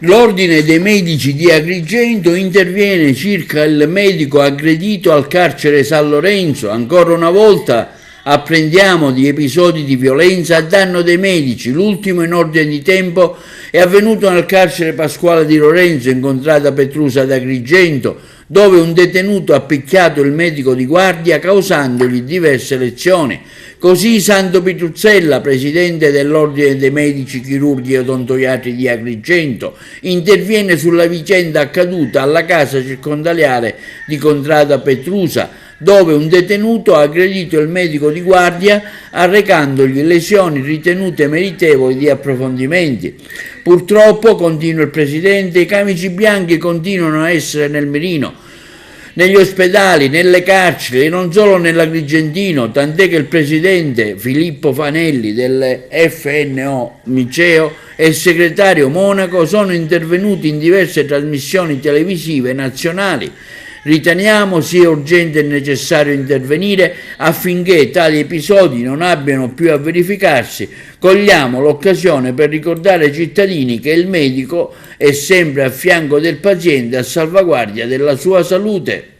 L'Ordine dei Medici di Agrigento interviene circa il medico aggredito al carcere San Lorenzo. Ancora una volta apprendiamo di episodi di violenza a danno dei medici. L'ultimo in ordine di tempo è avvenuto nel carcere Pasquale di Lorenzo, in contrada Petrusa ad Agrigento, dove un detenuto ha picchiato il medico di guardia causandogli diverse lezioni. Così Santo Pitruzzella, presidente dell'Ordine dei Medici Chirurghi e Odontoiatri di Agrigento, interviene sulla vicenda accaduta alla casa circondariale di contrada Petrusa, dove un detenuto ha aggredito il medico di guardia arrecandogli lesioni ritenute meritevoli di approfondimenti. Purtroppo, continua il presidente, i camici bianchi continuano a essere nel mirino, negli ospedali, nelle carceri e non solo nell'Agrigentino, tant'è che il presidente Filippo Fanelli del FNO Miceo e il segretario Monaco sono intervenuti in diverse trasmissioni televisive nazionali. Riteniamo sia urgente e necessario intervenire affinché tali episodi non abbiano più a verificarsi. Cogliamo l'occasione per ricordare ai cittadini che il medico è sempre a fianco del paziente a salvaguardia della sua salute.